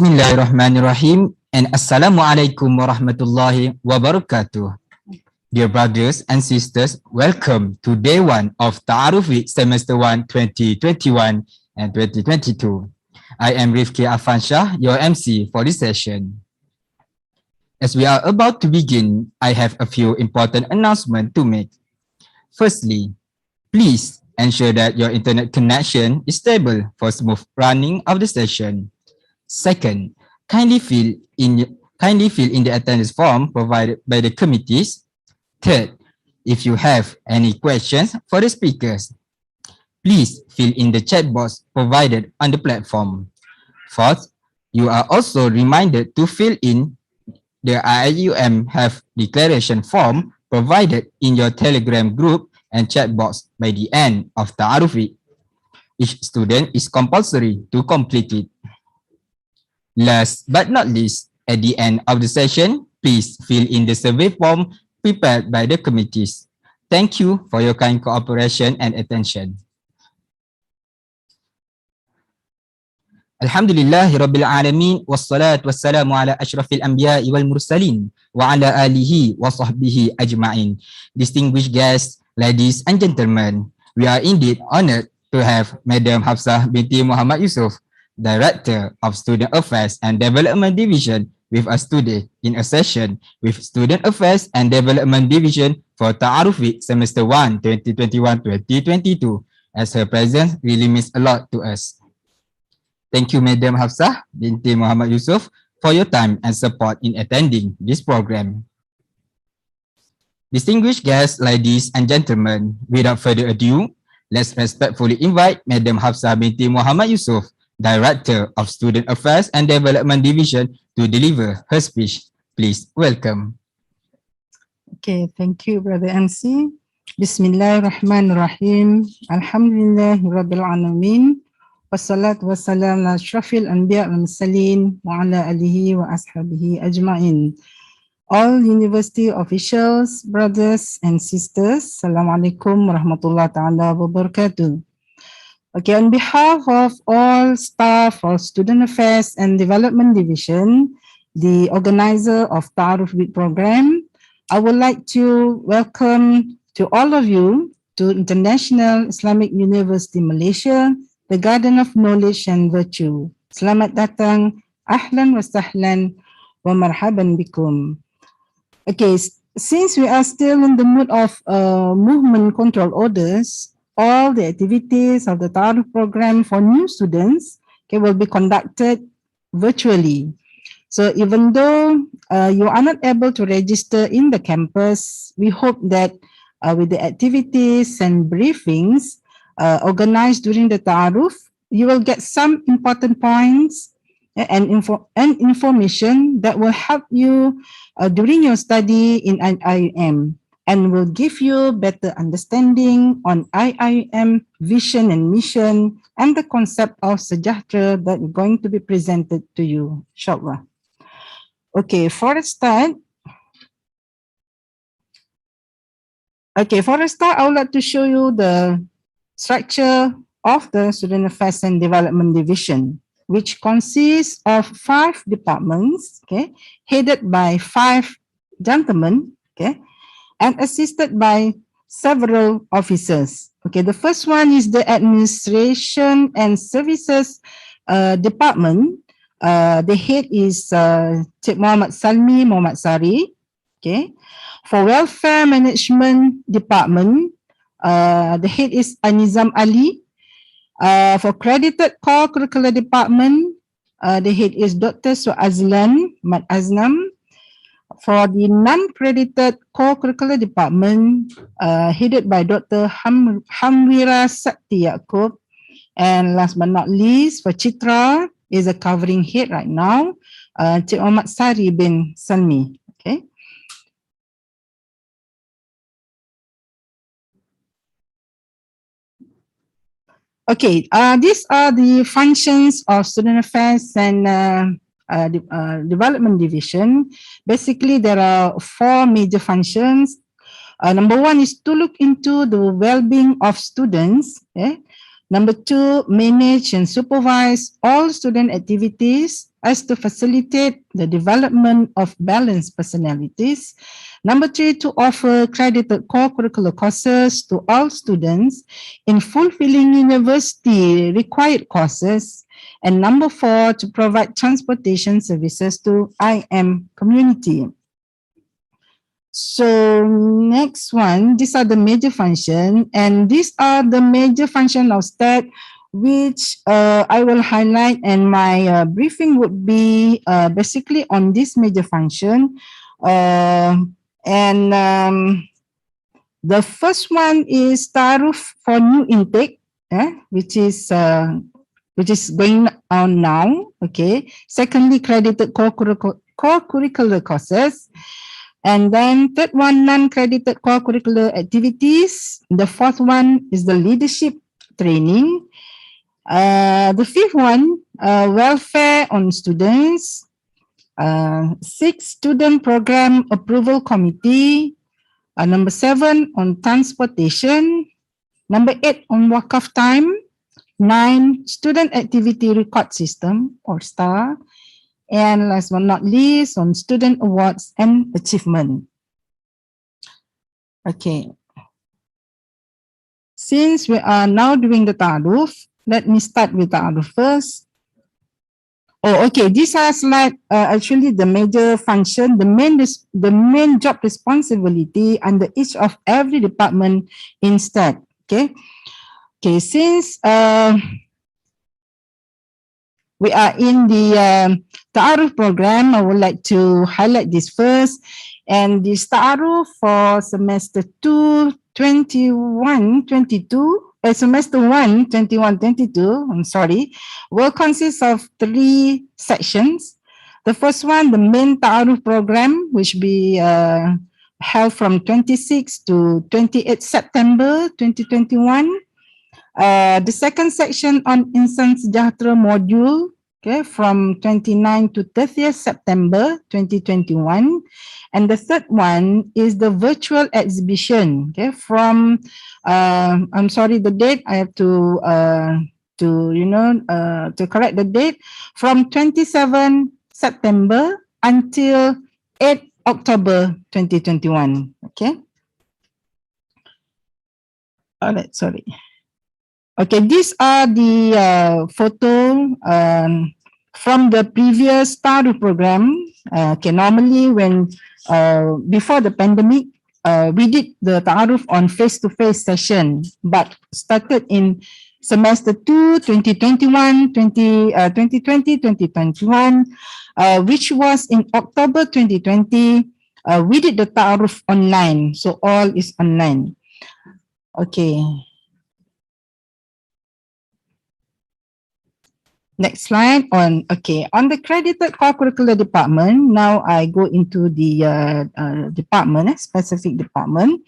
Bismillahirrahmanirrahim and Assalamualaikum warahmatullahi wabarakatuh. Dear brothers and sisters, welcome to day 1 of Ta'aruf Week Semester 1 2021 and 2022. I am Rifki Afansha, your MC for this session. As we are about to begin, I have a few important announcements to make. Firstly, please ensure that your internet connection is stable for smooth running of the session. Second, kindly fill in the attendance form provided by the committees. Third, if you have any questions for the speakers, please fill in the chat box provided on the platform. Fourth, you are also reminded to fill in the IUM have declaration form provided in your Telegram group and chat box by the end of the Ta'aruf Week. Each student is compulsory to complete it. Last but not least, at the end of the session, please fill in the survey form prepared by the committees. Thank you for your kind cooperation and attention. Alhamdulillahi Rabbil Alamin, wassalatu wassalamu ala ashrafil anbiya'i wal mursalin, wa ala alihi wa sahbihi ajma'in. Distinguished guests, ladies and gentlemen, we are indeed honored to have Madam Hafsah binti Muhammad Yusoff, Director of Student Affairs and Development Division, with us today in a session with Student Affairs and Development Division for Ta'aruf Week Semester 1 2021-2022, as her presence really means a lot to us. Thank you, Madam Hafsah binti Muhammad Yusoff, for your time and support in attending this program. Distinguished guests, ladies and gentlemen, without further ado, let's respectfully invite Madam Hafsah binti Muhammad Yusoff, Director of Student Affairs and Development Division, to deliver her speech. Please welcome. Okay, thank you, Brother MC. Bismillahirrahmanirrahim. Alhamdulillahi Rabbil Alamin. Wassalatu wassalam ala ashrafil anbiya wal mursalin wa ala alihi wa ashabihi ajma'in. All university officials, brothers and sisters, Assalamualaikum warahmatullahi ta'ala wabarakatuh. Okay, on behalf of all staff of Student Affairs and Development Division, the organizer of Ta'aruf Week program, I would like to welcome to all of you to International Islamic University Malaysia, the Garden of Knowledge and Virtue. Selamat datang, ahlan wa sahlan wa marhaban bikum. Okay, since we are still in the mood of movement control orders, all the activities of the Ta'aruf program for new students will be conducted virtually. So even though you are not able to register in the campus, we hope that with the activities and briefings organized during the Ta'aruf, you will get some important points and information that will help you during your study in IIM, and will give you better understanding on IIM vision and mission and the concept of sejahtera that is going to be presented to you, inshallah. Okay, for a start, I would like to show you the structure of the Student Affairs and Development Division, which consists of 5 departments, okay, headed by 5 gentlemen, okay, and assisted by several officers. Okay, the first one is the Administration and Services Department. The head is Cik Muhammad Salmi Muhammad Sari. Okay, for Welfare Management Department, the head is Anizam Ali. For Credited Co-Curricular Department, the head is Dr. Suazlan Mat Aznam. For the non-credited co-curricular department, headed by Dr. Hamwira Sakti Yaakob. And last but not least, for Chitra, is a covering head right now, Cik Muhammad Sari bin Salmi. Okay. Okay, these are the functions of Student Affairs and Development Division. Basically, there are 4 major functions. Number 1 is to look into the well-being of students. Number 2, manage and supervise all student activities. as to facilitate the development of balanced personalities. Number 3, to offer credited co-curricular courses to all students in fulfilling university required courses. And number 4, to provide transportation services to IM community. So next one, these are the major function, and these are the major function of STADD, which I will highlight, and my briefing would be basically on this major function. The first one is Ta'aruf for new intake, which is going on now. Okay. Secondly, credited co-curricular courses. And then third one, non-credited co-curricular activities. The fourth one is the leadership training. The fifth one, welfare on students. 6, student program approval committee. Number 7, on transportation. Number 8, on wakaf time. 9, student activity record system or STAR. And last but not least, on student awards and achievement. Okay. Since we are now doing the ta'aruf, let me start with ta'aruf first. Oh, okay. These are like actually the major function, the main job responsibility under each of every department in STADD. Okay. Okay. Since we are in the Ta'aruf program, I would like to highlight this first. And this Ta'aruf for semester 2, 21-22, semester 1, 21-22, I'm sorry, will consist of 3 sections. The first one, the main Ta'aruf program, which be held from 26 to 28 September 2021. The second section on Insan Sejahtera module, okay, from 29 to 30th September 2021. And the third one is the virtual exhibition, okay, from, I'm sorry, the date, I have to correct the date, from 27 September until 8 October 2021, okay. All right, sorry. Okay, these are the photo from the previous Ta'aruf program. Okay, normally when before the pandemic, we did the Ta'aruf on face-to-face session, but started in semester 2, 2020-2021, which was in October 2020. We did the Ta'aruf online, so all is online. Okay. Next slide on, okay, on the credited co-curricular department, now I go into the department, specific department.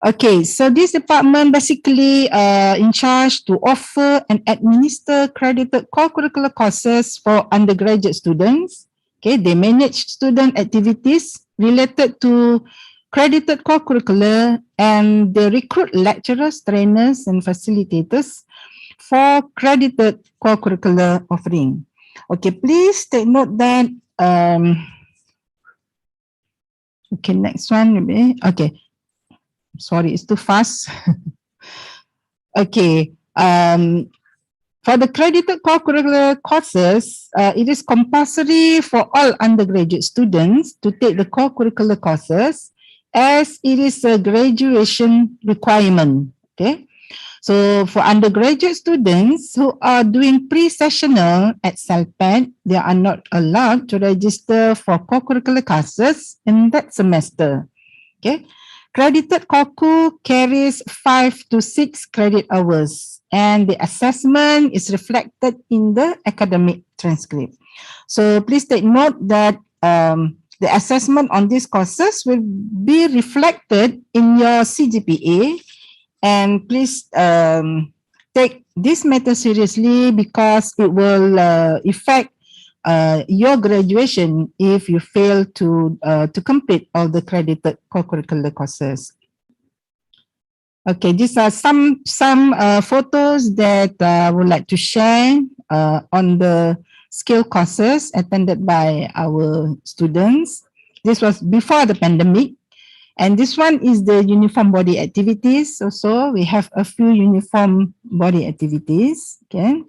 Okay, so this department basically in charge to offer and administer credited co-curricular courses for undergraduate students. Okay, they manage student activities related to credited co-curricular, and they recruit lecturers, trainers, and facilitators for credited co-curricular offering. Okay, please take note that, okay, next one, maybe. Okay, sorry, it's too fast. Okay, for the credited co-curricular courses, it is compulsory for all undergraduate students to take the co-curricular courses as it is a graduation requirement, okay? So for undergraduate students who are doing pre-sessional at CELPAD, they are not allowed to register for co-curricular classes in that semester. Okay, credited COCU carries 5 to 6 credit hours, and the assessment is reflected in the academic transcript. So please take note that the assessment on these courses will be reflected in your CGPA. And please take this matter seriously because it will affect your graduation if you fail to complete all the credited co-curricular courses. Okay, these are some photos that I would like to share on the skill courses attended by our students. This was before the pandemic. And this one is the uniform body activities. Also, we have a few uniform body activities. Okay.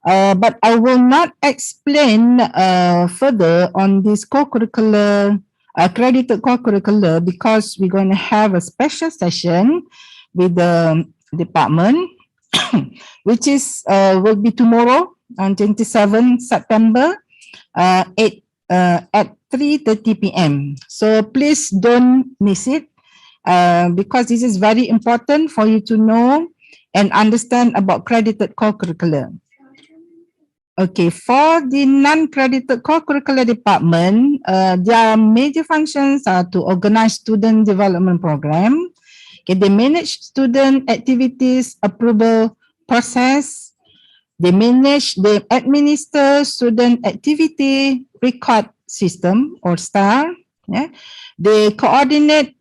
But I will not explain further on this co-curricular, accredited co-curricular, because we're going to have a special session with the department, which is will be tomorrow on 27 September at 3:30 p.m. So please don't miss it because this is very important for you to know and understand about credited co-curricular. Okay, for the non-credited co-curricular department, their major functions are to organize student development program. Okay, they manage student activities approval process. They administer student activity record system or STAR. Yeah. They coordinate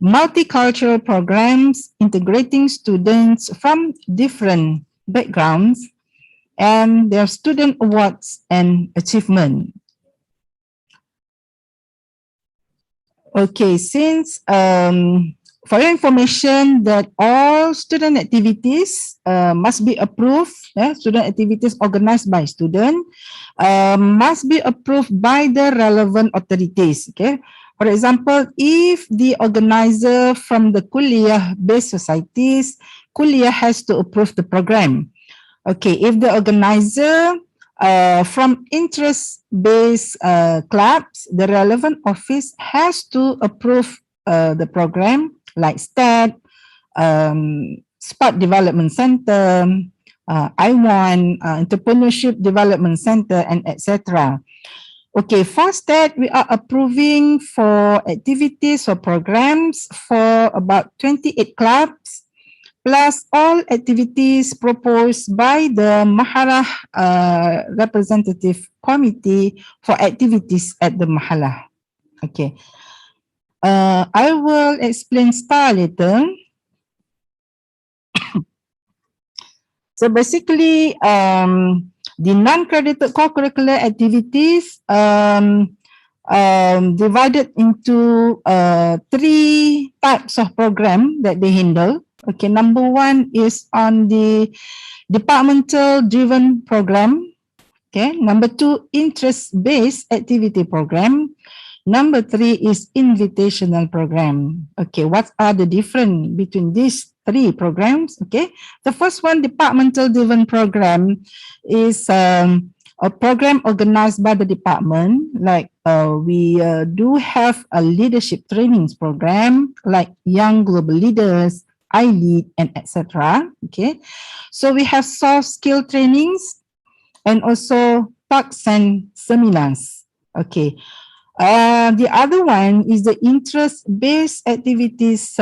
multicultural programs integrating students from different backgrounds, and their student awards and achievement. Okay, since for your information that all student activities must be approved, student activities organized by student must be approved by the relevant authorities. Okay, for example, if the organizer from the Kuliah-based societies, Kuliah has to approve the program. Okay, if the organizer from interest-based clubs, the relevant office has to approve the program like STADD, Sport Development Center, I1, Entrepreneurship Development Center, and etc. Okay, for STADD, we are approving for activities or programs for about 28 clubs, plus all activities proposed by the Mahabharat representative committee for activities at the Mahala. Okay. I will explain STAR later. So basically, the non-credited co-curricular activities divided into 3 types of program that they handle. Okay, number 1 is on the departmental driven program. Okay, number 2, interest-based activity program. Number 3 is invitational program. Okay, what are the difference between these 3 programs? Okay, the first one, departmental driven program, is a program organized by the department. Like we do have a leadership trainings program like Young Global Leaders, I Lead, and etc. Okay, so we have soft skill trainings and also talks and seminars. Okay, the other one is the interest-based activities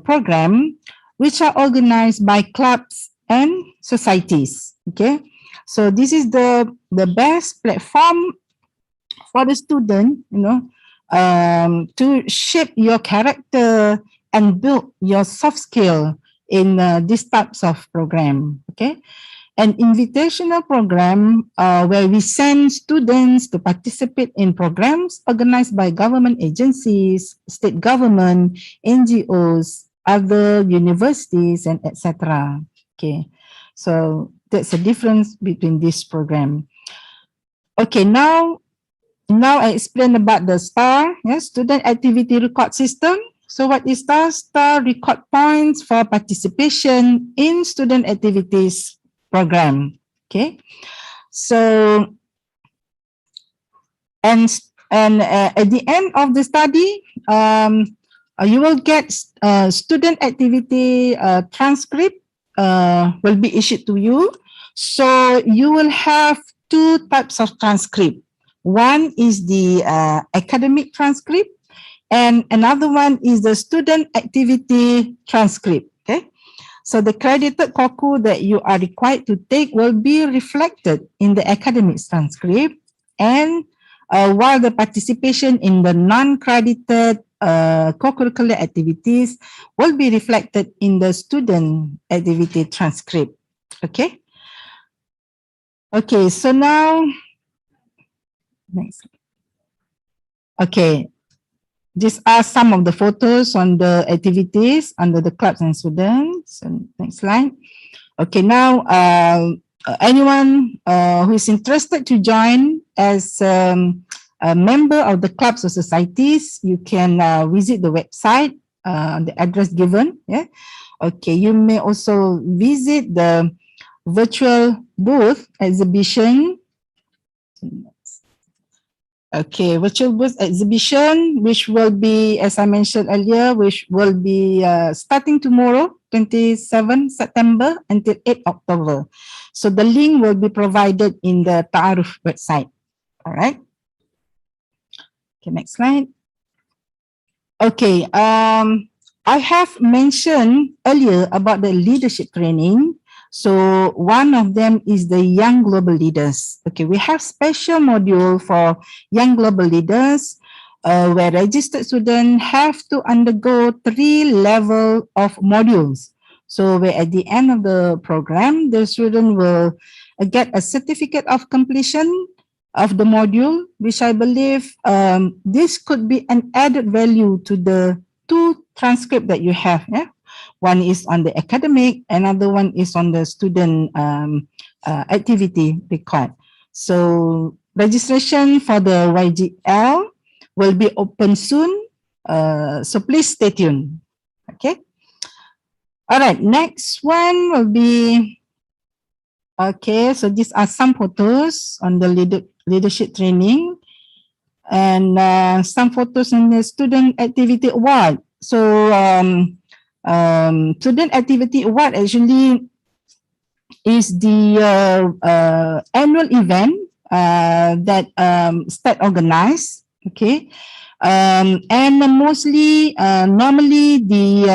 program, which are organized by clubs and societies. Okay, so this is the best platform for the student, to shape your character and build your soft skill in these types of program. Okay, an invitational program where we send students to participate in programs organized by government agencies, state government, NGOs, other universities, and etc. Okay, so that's the difference between this program. Okay, now I explain about the STAR, student activity record system. So what is STAR? STAR record points for participation in student activities program. Okay, so and at the end of the study, you will get student activity transcript will be issued to you. So you will have 2 types of transcript. One is the academic transcript, and another one is the student activity transcript. Okay, so the credited COCU that you are required to take will be reflected in the academic transcript, and while the participation in the non-credited co-curricular activities will be reflected in the student activity transcript. Okay. Okay, so now, next. Okay, these are some of the photos on the activities under the clubs and students. So next slide. Okay, now anyone who is interested to join as a member of the clubs or societies, you can visit the website, the address given. Yeah. Okay, you may also visit the virtual booth exhibition. Okay, virtual booth exhibition, which will be, as I mentioned earlier, which will be starting tomorrow, 27 September until 8 October. So the link will be provided in the Ta'aruf website. All right. Okay, next slide. Okay, I have mentioned earlier about the leadership training. So one of them is the young global leaders. Okay, we have special module for young global leaders where registered students have to undergo 3 levels of modules. So where at the end of the program, the student will get a certificate of completion of the module, which I believe this could be an added value to the 2 transcript that you have. Yeah? One is on the academic, another one is on the student activity record. So registration for the YGL will be open soon. So please stay tuned. Okay. All right. Next one will be, okay, so these are some photos on the leadership training and some photos in the student activity award. So student activity award actually is the annual event that STADD organized. Okay. And mostly, normally the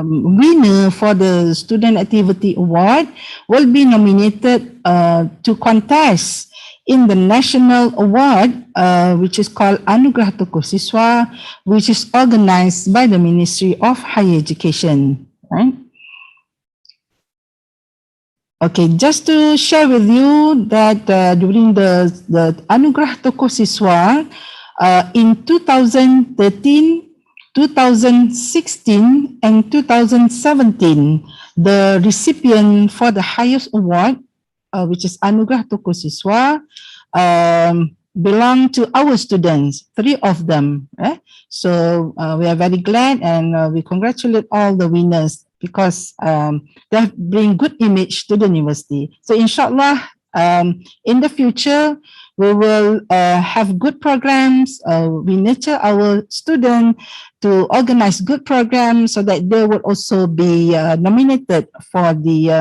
winner for the Student Activity Award will be nominated to contest in the national award, which is called Anugerah Tokoh Siswa, which is organized by the Ministry of Higher Education. Right? Okay, just to share with you that during the Anugerah Tokoh Siswa, in 2013, 2016, and 2017, the recipient for the highest award, which is Anugerah Tokoh Siswa, belong to our students, 3 of them. So we are very glad and we congratulate all the winners because they bring good image to the university. So inshallah, in the future, we will have good programs. We nurture our students to organize good programs so that they will also be nominated for the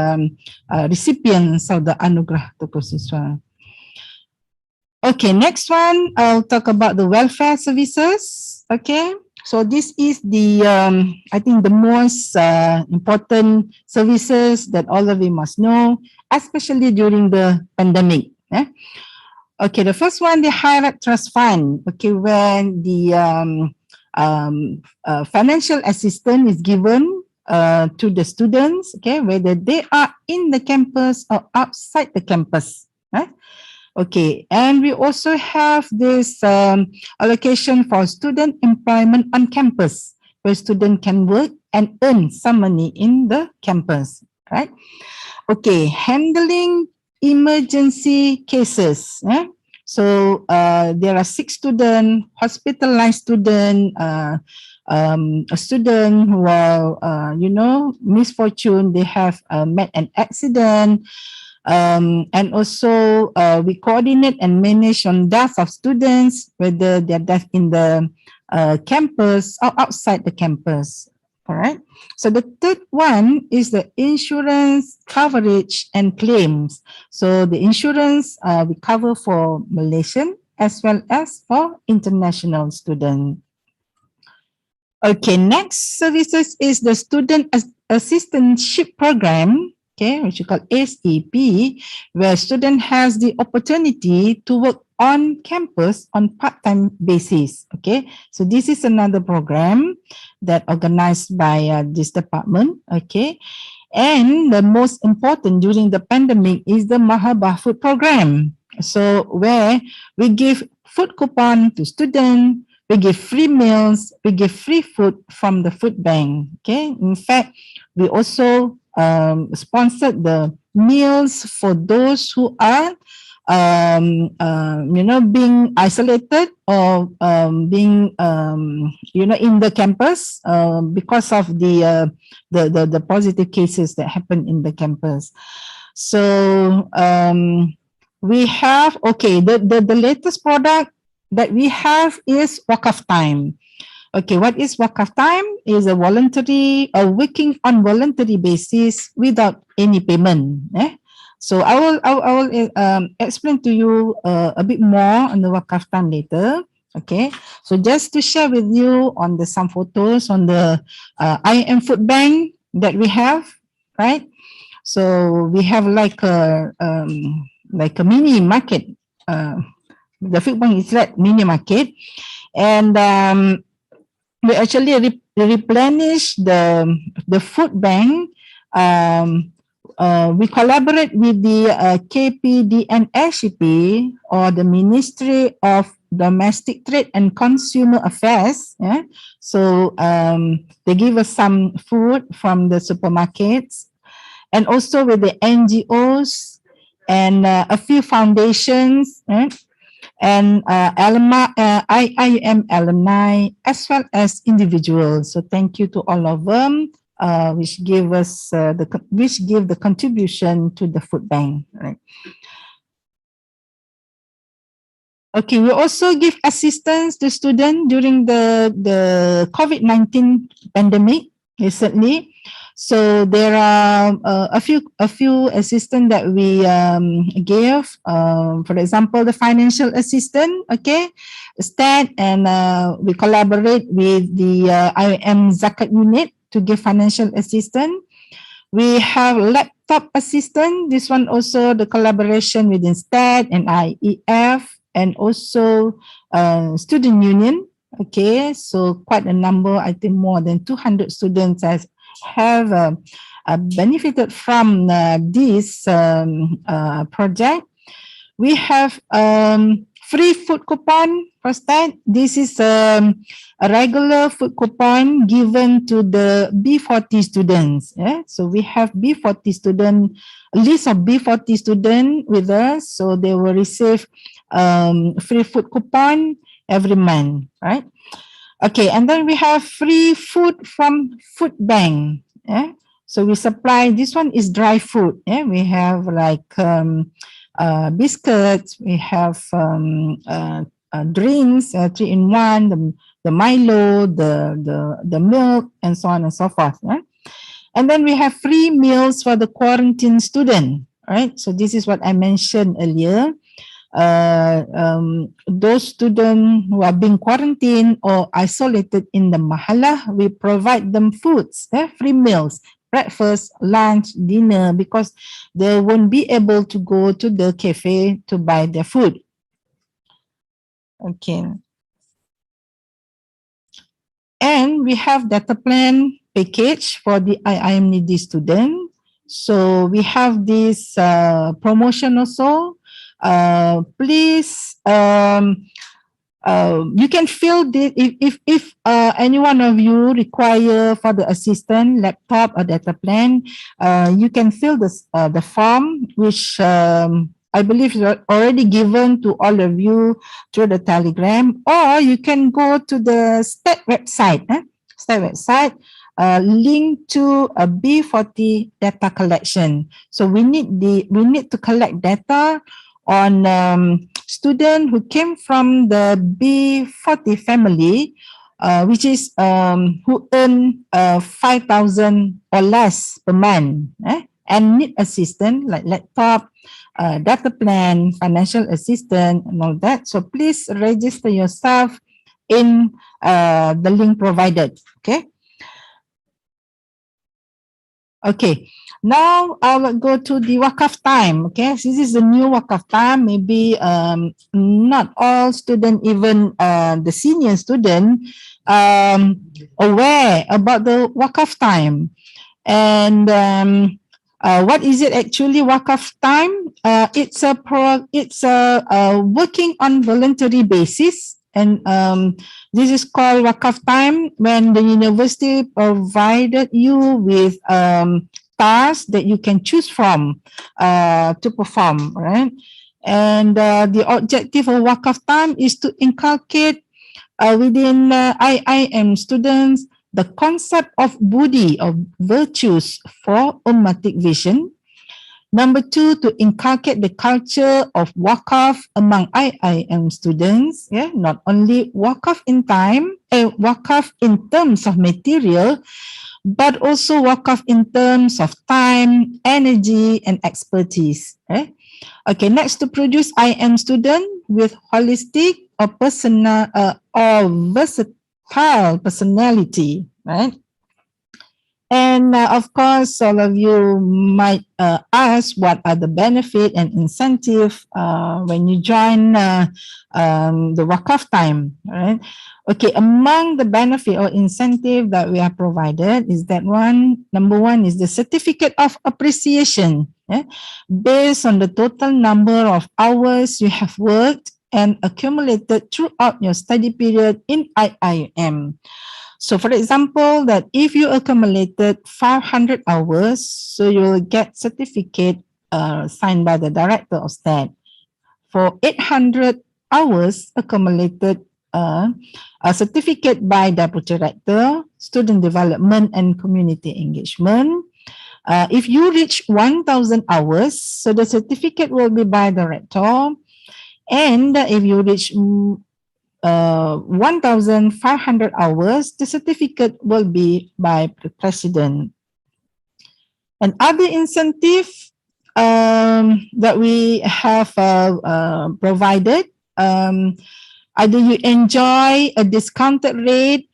recipients of the Anugerah Tokoh Siswa. Okay, next one, I'll talk about the welfare services. Okay, so this is the, I think the most important services that all of you must know, especially during the pandemic. Okay, the first one, the Hierarch Trust Fund. Okay, when the financial assistance is given to the students, okay, whether they are in the campus or outside the campus. Okay, and we also have this allocation for student employment on campus, where students can work and earn some money in the campus, right? Okay, handling emergency cases. So there are 6 students, hospitalized students, a student who are, misfortune, they have met an accident. And also we coordinate and manage on death of students, whether they're death in the campus or outside the campus. All right. So the third one is the insurance coverage and claims. So the insurance we cover for Malaysian as well as for international students. Okay, next services is the student assistantship program. Okay, which you call SAP, where student has the opportunity to work on campus on part-time basis. Okay, so this is another program that organized by this department. Okay, And the most important during the pandemic is the Mahabharat food program. So where we give food coupon to students, we give free meals, we give free food from the food bank. Okay. In fact, we also sponsored the meals for those who are being isolated or being in the campus because of the positive cases that happen in the campus. So we have the latest product that we have is Wakaf Time. Okay, what is Wakaf Time? Is a working on voluntary basis without any payment. So I will explain to you a bit more on the Wakaf Time later. Okay, so just to share with you on some photos on the IM food bank that we have, right? So we have like a mini market. The food bank is like mini market, and we actually replenish the food bank. We collaborate with the KPDNSCP or the Ministry of Domestic Trade and Consumer Affairs. Yeah? So they give us some food from the supermarkets, and also with the NGOs and a few foundations. And IIM alumni as well as individuals. So thank you to all of them, which give the contribution to the food bank. Right. Okay, we also give assistance to students during the COVID-19 pandemic recently. So there are a few assistance that we give. For example, the financial assistance, okay, STADD, and we collaborate with the IM Zakat unit to give financial assistance. We have laptop assistance. This one also the collaboration within STADD and IEF, and also student union. Okay, so quite a number. I think more than 200 students have benefited from this project. We have free food coupon for STADD. This is a regular food coupon given to the B40 students. Yeah? So we have B40 student, a list of B40 students with us. So they will receive free food coupon every month, right? Okay, and then we have free food from food bank. Yeah? So we supply, this one is dry food. Yeah? We have like biscuits, we have drinks, 3-in-1, the Milo, the milk, and so on and so forth. Yeah? And then we have free meals for the quarantine student. Right? So this is what I mentioned earlier. Those students who are being quarantined or isolated in the mahala, we provide them foods, free meals, breakfast, lunch, dinner, because they won't be able to go to the cafe to buy their food. Okay. And we have data plan package for the IIM needy student. So we have this promotion also. Please, you can fill this if any one of you require for the assistant laptop or data plan, you can fill this the form, which I believe is already given to all of you through the Telegram, or you can go to the STADD website. STADD website. Link to a B40 data collection. So we need to collect data on student who came from the B40 family, which is who earn 5,000 or less per month, and need assistance like laptop, data plan, financial assistance, and all that. So please register yourself in the link provided. Okay. Okay, now I will go to the Wakaf time. Okay, so this is the new Wakaf time. Maybe not all students, even the senior student, aware about the Wakaf time. And what is it actually? Wakaf time? It's a working on voluntary basis, and this is called wakaf time when the university provided you with tasks that you can choose from to perform, right? And the objective of wakaf time is to inculcate within IIM students the concept of budi, of virtues for ummatic vision. Number two, to inculcate the culture of wakaf among IIM students. Yeah, not only wakaf in time, wakaf in terms of material, but also wakaf in terms of time, energy, and expertise. Okay, next, to produce IM student with holistic or personal or versatile personality, right? And of course, all of you might ask what are the benefit and incentive when you join the wakaf time, right? Okay, among the benefit or incentive that we are provided is that number one is the certificate of appreciation, based on the total number of hours you have worked and accumulated throughout your study period in IIM. So for example, that if you accumulated 500 hours, so you will get certificate signed by the director of STADD. For 800 hours accumulated, a certificate by deputy director, student development and community engagement. If you reach 1,000 hours, so the certificate will be by the rector. And if you reach 1,500 hours, the certificate will be by the president. And other incentive that we have provided, either you enjoy a discounted rate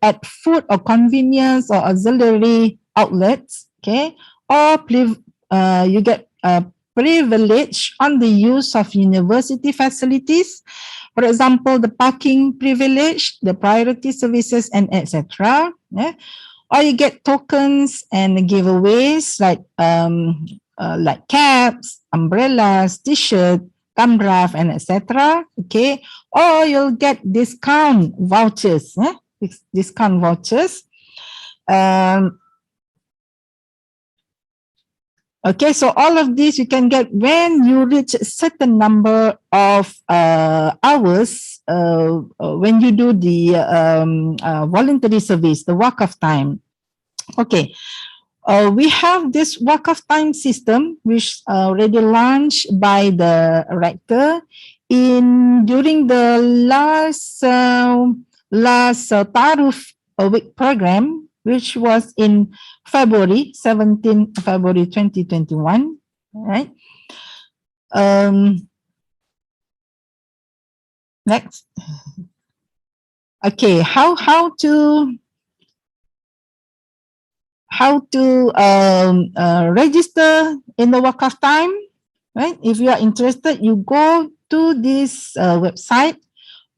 at food or convenience or auxiliary outlets, okay, or you get privilege on the use of university facilities, for example, the parking privilege, the priority services, and etc. Or you get tokens and giveaways like caps, umbrellas, t-shirt, thumb drive, and etc. Okay, or you'll get discount vouchers. Discount vouchers. Okay, so all of this you can get when you reach a certain number of hours when you do the voluntary service, the wakaf time. Okay, we have this wakaf time system which already launched by the rector during the last Taruf week program, which was in February 2021, right? Next. Okay, how to register in the wakaf time, right? If you are interested, you go to this website,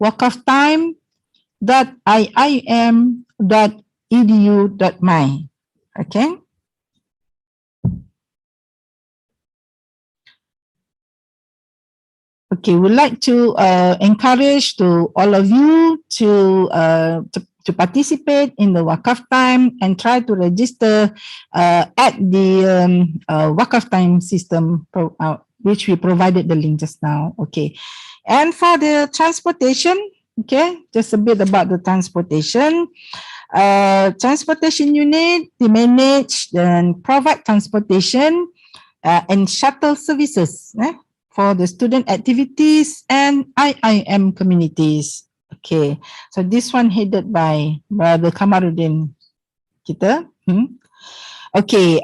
wakaftime.iim.edu.my. Okay. Okay, we'd like to encourage to all of you to participate in the wakaf time and try to register at the wakaf time system, which we provided the link just now. Okay, and for the transportation, okay, just a bit about the transportation. Transportation unit, they manage and provide transportation and shuttle services for the student activities and IIM communities. Okay, so this one headed by Brother Kamaruddin kita. Okay,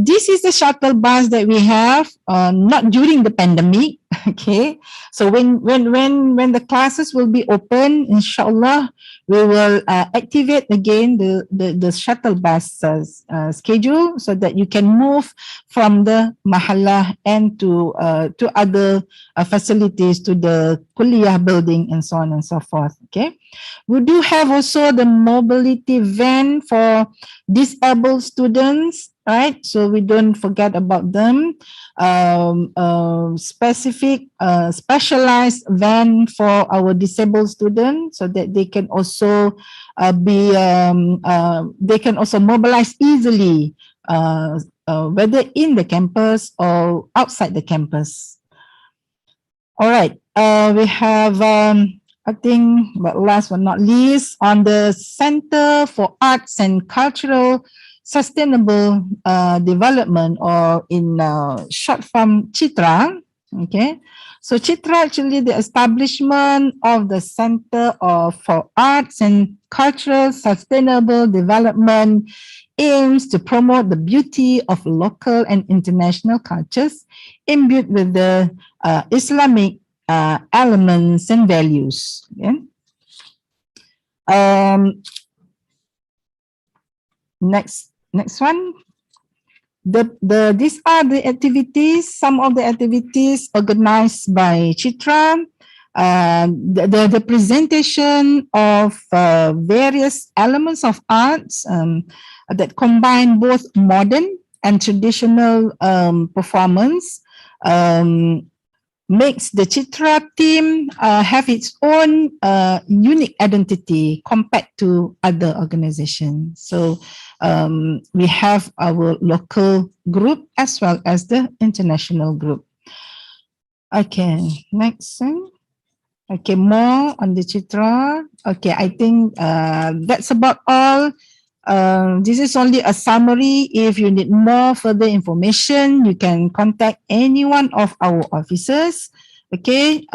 this is the shuttle bus that we have, not during the pandemic, Okay, so when the classes will be open, inshallah, we will activate again the shuttle bus schedule so that you can move from the mahalla and to other facilities, to the kulliyah building and so on and so forth. Okay, we do have also the mobility van for disabled students, right? So we don't forget about them. Specialized van for our disabled students so that they can also they can also mobilize easily, whether in the campus or outside the campus. All right, we have I think, but last but not least, on the Center for Arts and Cultural Sustainable Development, or in short form CITRA. Okay, so CITRA, actually the establishment of the Center for Arts and Cultural Sustainable Development, aims to promote the beauty of local and international cultures imbued with the Islamic elements and values. Okay? Next one. These are the activities, some of the activities organized by CITRA. The presentation of various elements of arts that combine both modern and traditional performance makes the CITRA team have its own unique identity compared to other organizations. So we have our local group as well as the international group. Okay, next one. Okay, more on the CITRA. Okay, I think that's about all. This is only a summary. If you need more further information, you can contact any one of our officers. Okay,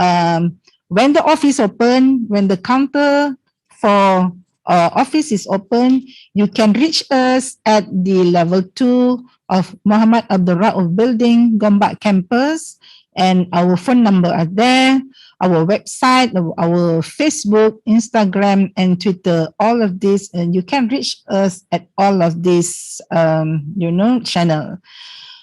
when the office open, when the counter for office is open, you can reach us at the level 2 of Muhammad Abdul Rauf building, Gombak campus, and our phone number are there. Our website, our Facebook, Instagram, and Twitter, all of this, and you can reach us at all of this, channel.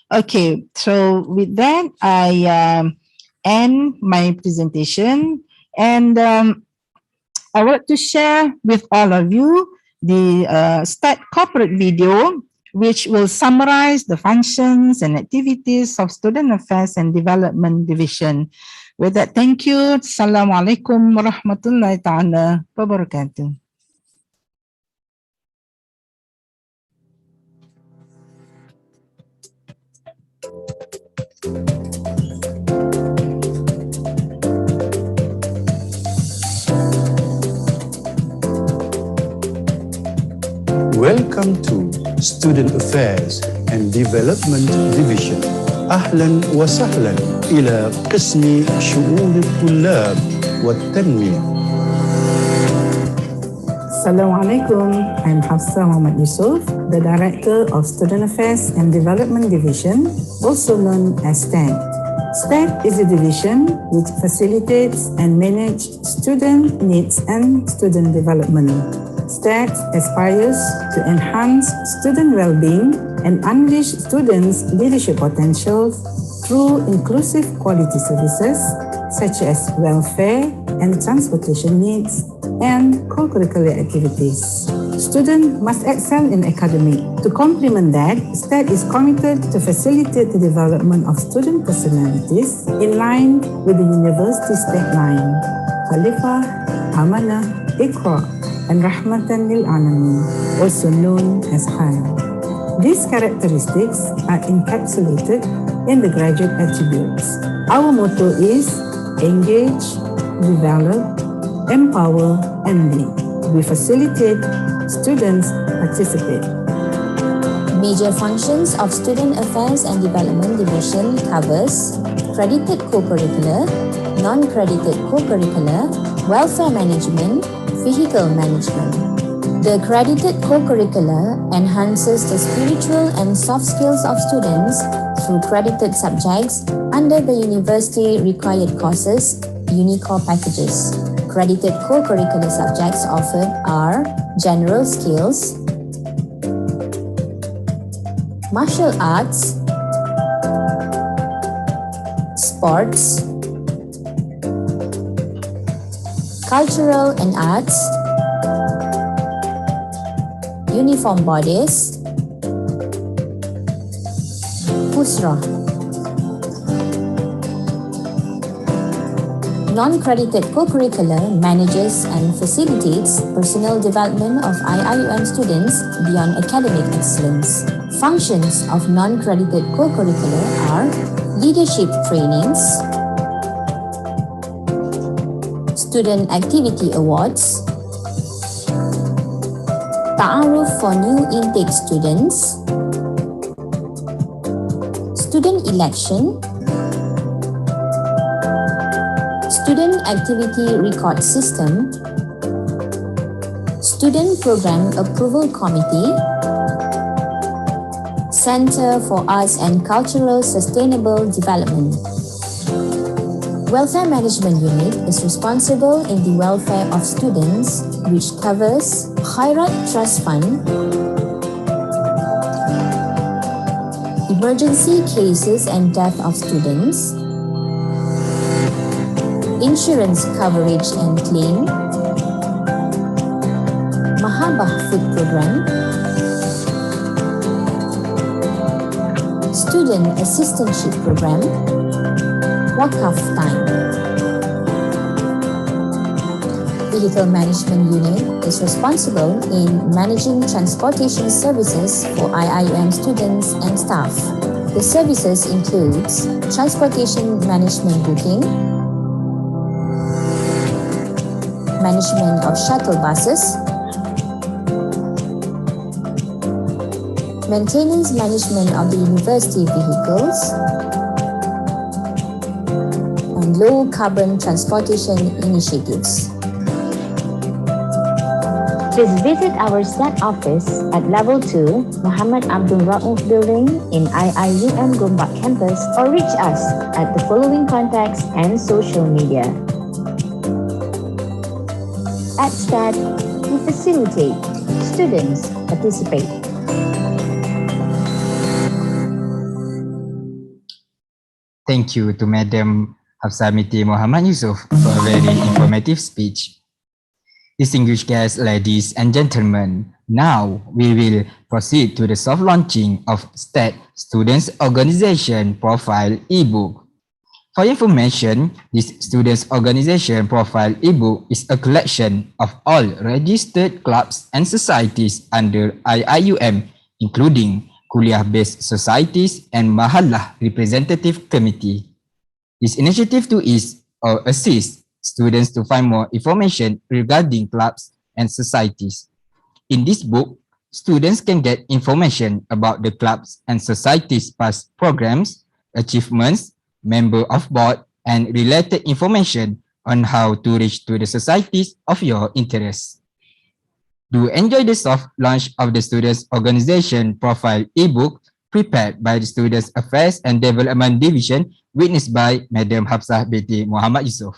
Okay, so with that, I end my presentation, and I want to share with all of you the STADD corporate video, which will summarize the functions and activities of Student Affairs and Development Division. With that, thank you. Assalamualaikum warahmatullahi ta'ala wabarakatuh. Welcome to Student Affairs and Development Division. أهلا وسهلا إلى قسم شؤون الطلاب والتنمية. Assalamualaikum. I'm Hafsah Yusoff, the Director of Student Affairs and Development Division, also known as STADD. STADD is a division which facilitates and manages student needs and student development. STADD aspires to enhance student well-being and unleash students' leadership potential through inclusive quality services such as welfare and transportation needs and co-curricular activities. Students must excel in academic. To complement that, STADD is committed to facilitate the development of student personalities in line with the university's tagline, Khalifah, Amanah, Iqra, and Rahmatan lil Alamin, also known as HAL. These characteristics are encapsulated in the graduate attributes. Our motto is engage, develop, empower, and lead. We facilitate students participate. Major functions of Student Affairs and Development Division covers credited co-curricular, non-credited co-curricular, welfare management, vehicle management. The credited co-curricular enhances the spiritual and soft skills of students through credited subjects Under the university required courses, UniCore packages, credited co-curricular subjects offered are General Skills, Martial Arts, Sports, Cultural and Arts, Uniform Bodies, Usrah. Non-credited co-curricular manages and facilitates personal development of IIUM students beyond academic excellence. Functions of non-credited co-curricular are leadership trainings, student activity awards, ta'aruf for new intake students, student election, Student Activity Record System, Student Program Approval Committee, Center for Arts and Cultural Sustainable Development. Welfare Management Unit is responsible in the welfare of students, which covers Hierarch Trust Fund, emergency cases and death of students, insurance coverage and claim, Mahabharat food program, student assistantship program, Wakaf time. Vehicle Management Unit is responsible in managing transportation services for IIUM students and staff. The services includes transportation management booking, management of shuttle buses, maintenance management of the university vehicles, and low carbon transportation initiatives. Please visit our STADD office at Level 2, Muhammad Abdul Rauf Building in IIUM Gombak campus, or reach us at the following contacts and social media. At STADD, we facilitate, students participate. Thank you to Madam Hafsah Muhammad Yusoff for a very informative speech. Distinguished guests, ladies and gentlemen, now we will proceed to the soft launching of STADD Students Organization Profile ebook. For information, this Students Organization Profile ebook is a collection of all registered clubs and societies under IIUM, including Kuliah-based societies and Mahallah Representative Committee. This initiative to ease or assist students to find more information regarding clubs and societies. In this book, students can get information about the clubs and societies' past programs, achievements, member of board, and related information on how to reach to the societies of your interest. Do enjoy the soft launch of the Students Organization Profile ebook prepared by the Students Affairs and Development Division, witnessed by Madam Hafsah Muhammad Yusoff.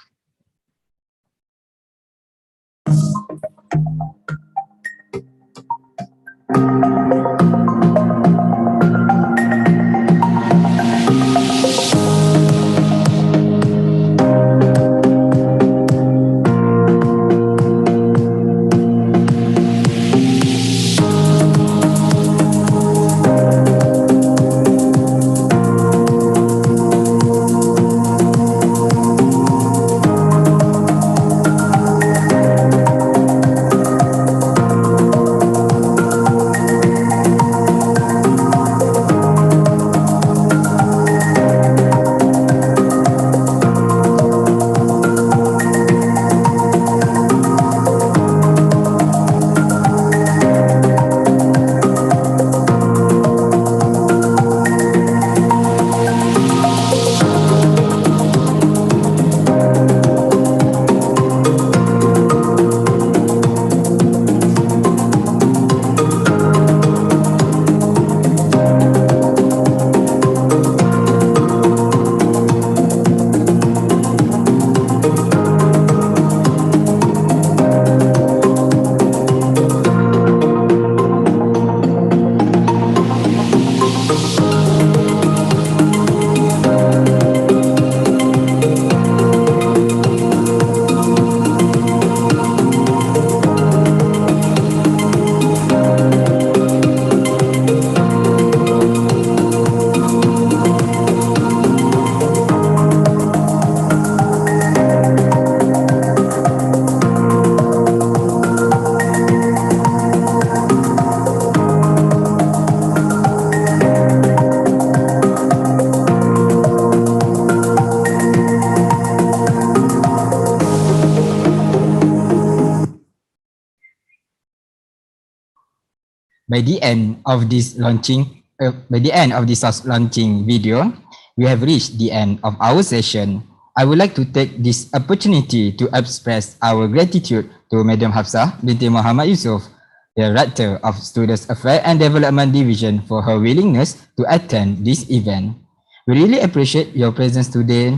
By the end of this soft launching video, we have reached the end of our session. I would like to take this opportunity to express our gratitude to Madam Hafsah binti Muhammad Yusoff, the Director of Students Affairs and Development Division, for her willingness to attend this event. We really appreciate your presence today.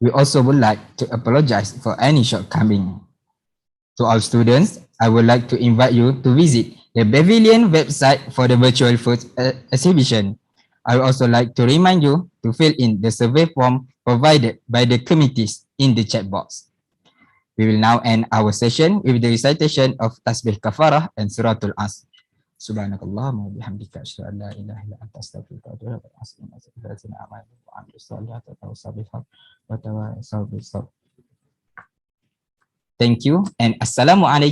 We also would like to apologize for any shortcoming. To all students, I would like to invite you to visit the Pavilion website for the virtual food exhibition. I would also like to remind you to fill in the survey form provided by the committees in the chat box. We will now end our session with the recitation of Tasbih Kafarah and Suratul Asr. Subhanakallahumma wa bihamdika asyhadu an la ilaha illa anta astaghfiruka wa atubu ilaik. Thank you and assalamualaikum.